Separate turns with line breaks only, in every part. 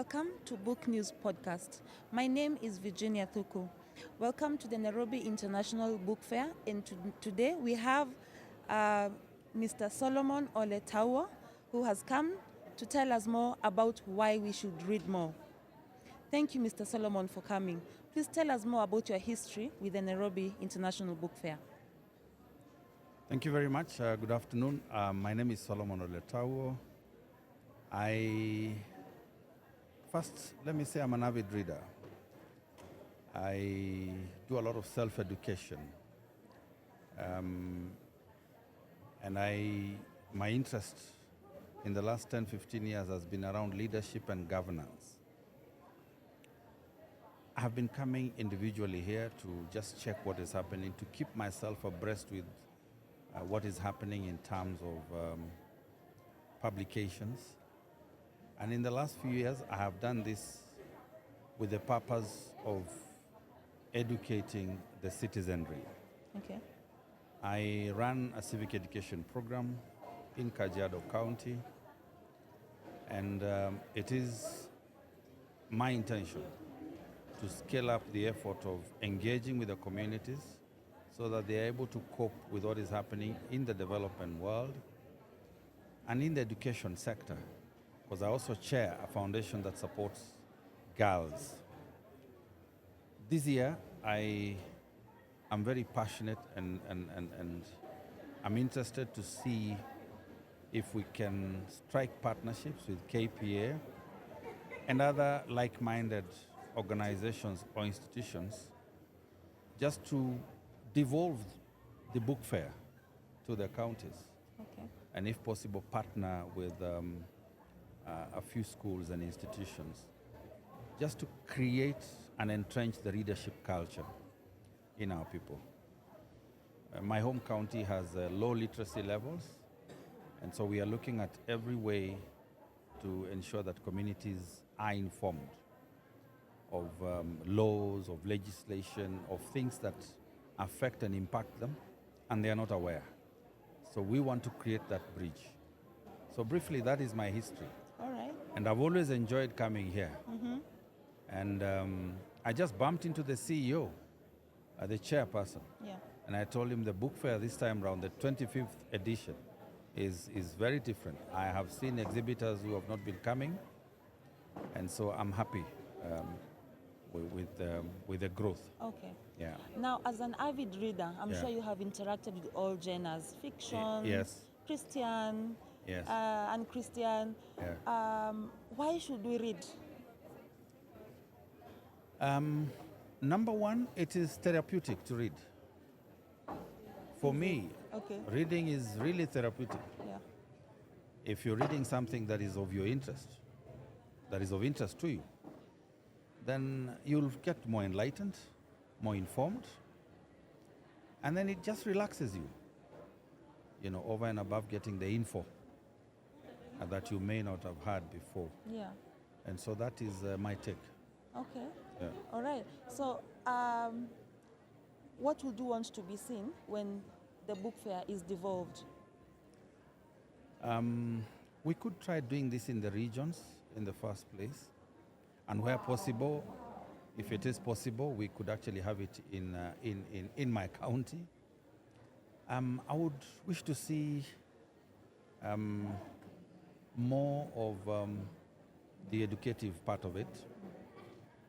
welcome to BookNews Podcast. My name is Virginia Thuku. Welcome to the Nairobi International Book Fair, and today we have Mr. Solomon Ole Tauo, who has come to tell us more about why we should read more. Thank you, Mr. Solomon, for coming. Please tell us more about your history with the Nairobi International Book Fair.
Thank you very much. Good afternoon. My name is Solomon Ole Tauo. First, let me say I'm an avid reader. I do a lot of self-education. And my interest in the last 10, 15 years has been around leadership and governance. I have been coming individually here to just check what is happening, to keep myself abreast with what is happening in terms of publications. And in the last few years, I have done this with the purpose of educating the citizenry.
Okay.
I ran a civic education program in Kajiado County, and it is my intention to scale up the effort of engaging with the communities so that they are able to cope with what is happening in the development world and in the education sector, because I also chair a foundation that supports girls. This year, I am very passionate and I'm interested to see if we can strike partnerships with KPA and other like-minded organizations or institutions just to devolve the book fair to the counties.
Okay.
And if possible, partner with a few schools and institutions just to create and entrench the readership culture in our people. My home county has low literacy levels, and so we are looking at every way to ensure that communities are informed of laws, of legislation, of things that affect and impact them, and they are not aware. So we want to create that bridge. So briefly, that is my history.
All right.
And I've always enjoyed coming here.
Mm-hmm.
And I just bumped into the CEO, the chairperson.
Yeah.
And I told him the book fair this time around, the 25th edition, is very different. I have seen exhibitors who have not been coming, and so I'm happy with the growth.
Okay.
Yeah.
Now, as an avid reader, I'm
Yeah.
sure you have interacted with all genres: fiction,
Yes.
Christian,
Yes.
unchristian.
Yeah.
Why should we read?
Number one, it is therapeutic to read. For me,
Okay.
reading is really therapeutic.
Yeah.
If you're reading something that is of your interest, that is of interest to you, then you'll get more enlightened, more informed, and then it just relaxes you, over and above getting the info that you may not have had before.
Yeah.
And so that is my take.
Okay.
Yeah.
All right. So, what would you want to be seen when the book fair is devolved?
We could try doing this in the regions in the first place, and where possible, if it is possible, we could actually have it in my county. I would wish to see more of the educative part of it,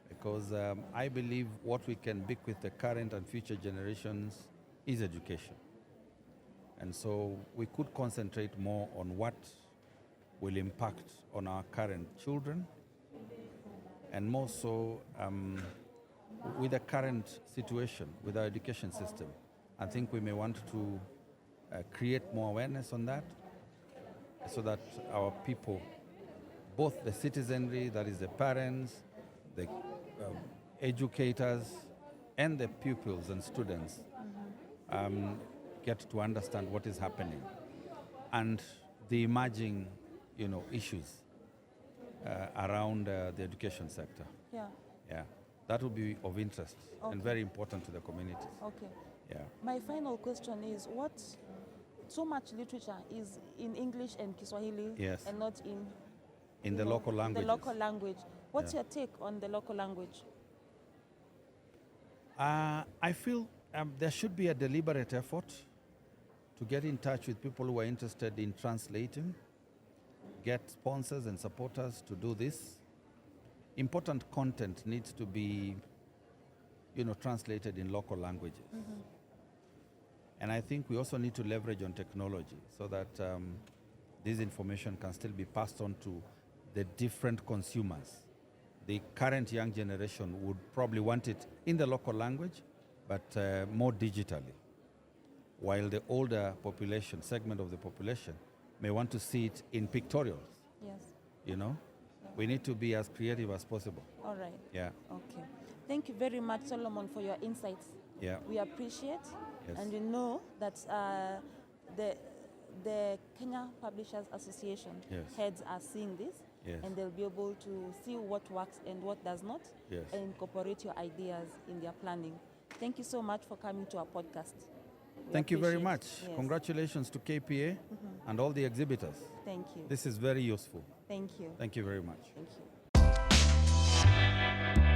because I believe what we can bequeath the current and future generations is education. And so we could concentrate more on what will impact on our current children, and more so with the current situation with our education system. I think we may want to create more awareness on that, so that our people, both the citizenry, that is the parents, the educators, and the pupils and students, get to understand what is happening and the emerging, issues around the education sector.
Yeah.
Yeah, that would be of interest and
Okay.
very important to the communities.
Okay.
Yeah.
My final question is, what so much literature is in English and Kiswahili,
Yes.
and not in
In the local languages.
the local language. What's your take on the local language?
I feel there should be a deliberate effort to get in touch with people who are interested in translating, get sponsors and supporters to do this. Important content needs to be, translated in local languages. And I think we also need to leverage on technology so that this information can still be passed on to the different consumers. The current young generation would probably want it in the local language, but more digitally. While the older segment of the population, may want to see it in pictorials.
Yes.
We need to be as creative as possible.
All right.
Yeah.
Okay. Thank you very much, Solomon, for your insights.
Yeah.
We appreciate,
Yes.
and we know that the Kenya Publishers Association
Yes.
heads are seeing this,
Yes.
and they'll be able to see what works and what does not,
Yes.
and incorporate your ideas in their planning. Thank you so much for coming to our podcast. We
Thank you very
appreciate-
much.
Yes.
Congratulations to KPA and all the exhibitors.
Thank you.
This is very useful.
Thank you.
Thank you very much.
Thank you.